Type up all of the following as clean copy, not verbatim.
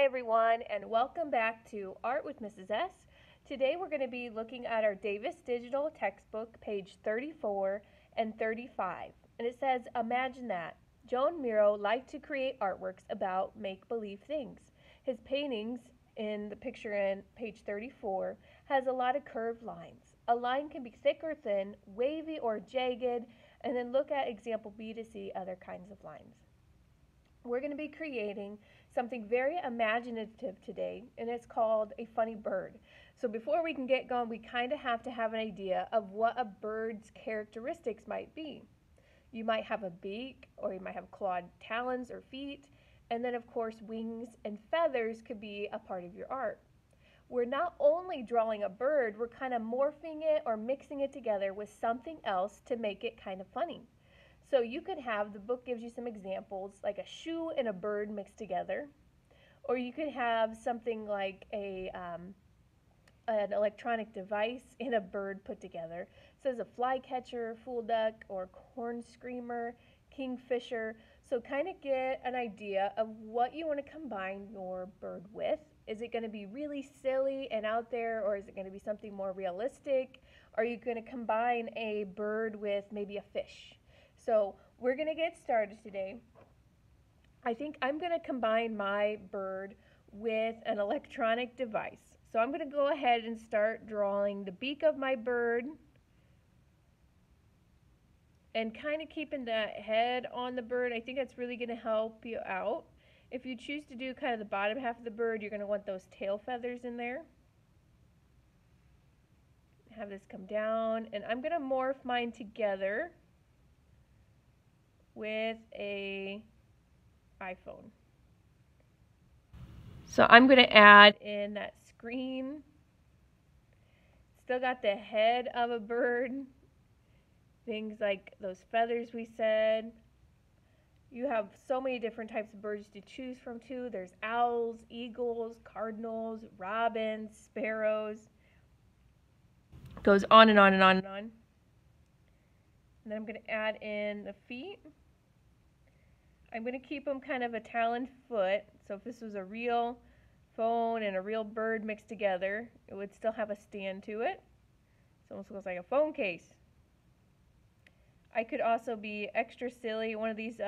Hi everyone, and welcome back to Art with Mrs. S. Today we're going to be looking at our Davis Digital textbook, page 34 and 35. And it says, imagine that. Joan Miro liked to create artworks about make-believe things. His paintings, in the picture in page 34, has a lot of curved lines. A line can be thick or thin, wavy or jagged, and then look at example B to see other kinds of lines. We're going to be creating something very imaginative today, and it's called a funny bird. So before we can get going, we kind of have to have an idea of what a bird's characteristics might be. You might have a beak, or you might have clawed talons or feet, and then of course wings and feathers could be a part of your art. We're not only drawing a bird, we're kind of morphing it or mixing it together with something else to make it kind of funny. So you could have, the book gives you some examples, like a shoe and a bird mixed together. Or you could have something like an electronic device and a bird put together. It says a flycatcher, fool duck, or corn screamer, kingfisher. So kind of get an idea of what you want to combine your bird with. Is it going to be really silly and out there, or is it going to be something more realistic? Are you going to combine a bird with maybe a fish? So we're going to get started today. I think I'm going to combine my bird with an electronic device. So I'm going to go ahead and start drawing the beak of my bird and kind of keeping that head on the bird. I think that's really going to help you out. If you choose to do kind of the bottom half of the bird, you're going to want those tail feathers in there. Have this come down, and I'm going to morph mine together with a iPhone. So I'm going to add in that screen. Still got the head of a bird. Things like those feathers we said. You have so many different types of birds to choose from too. There's owls, eagles, cardinals, robins, sparrows. Goes on and on and on and on. And then I'm going to add in the feet. I'm going to keep them kind of a talon foot. So if this was a real phone and a real bird mixed together, it would still have a stand to it. So it almost looks like a phone case. I could also be extra silly. One of these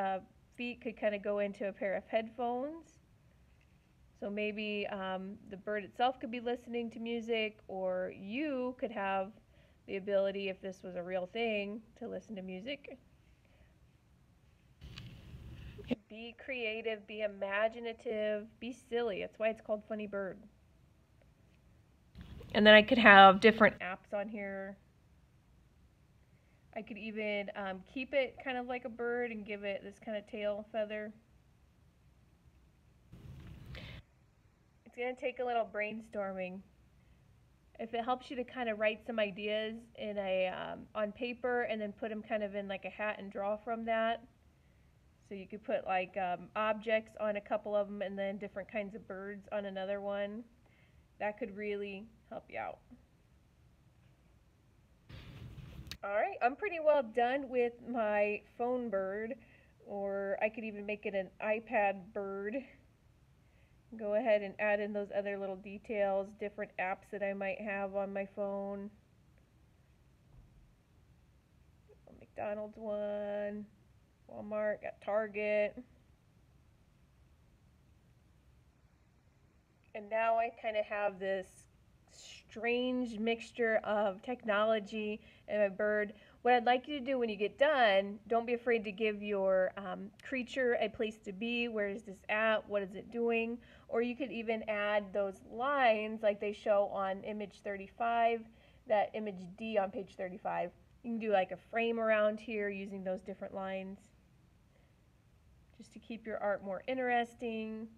feet could kind of go into a pair of headphones. So maybe the bird itself could be listening to music, or you could have the ability, if this was a real thing, to listen to music. Be creative, be imaginative, be silly. That's why it's called Funny Bird. And then I could have different apps on here. I could even keep it kind of like a bird and give it this kind of tail feather. It's going to take a little brainstorming. If it helps you to kind of write some ideas in on paper and then put them kind of in like a hat and draw from that. So you could put like objects on a couple of them and then different kinds of birds on another one. That could really help you out. Alright, I'm pretty well done with my phone bird, or I could even make it an iPad bird. Go ahead and add in those other little details, different apps that I might have on my phone. McDonald's one, Walmart, got Target. And now I kind of have this strange mixture of technology and my bird. What I'd like you to do when you get done, don't be afraid to give your creature a place to be. Where is this at? What is it doing? Or you could even add those lines like they show on image 35, that image D on page 35. You can do like a frame around here using those different lines just to keep your art more interesting,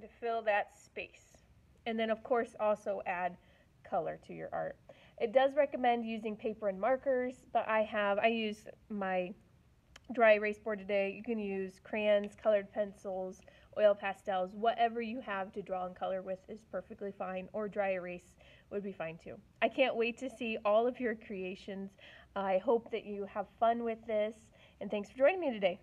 to fill that space. And then of course also add color to your art. It does recommend using paper and markers, but I use my dry erase board today. You can use crayons, colored pencils, oil pastels, whatever you have to draw and color with is perfectly fine, or dry erase would be fine too. I can't wait to see all of your creations. I hope that you have fun with this, and thanks for joining me today.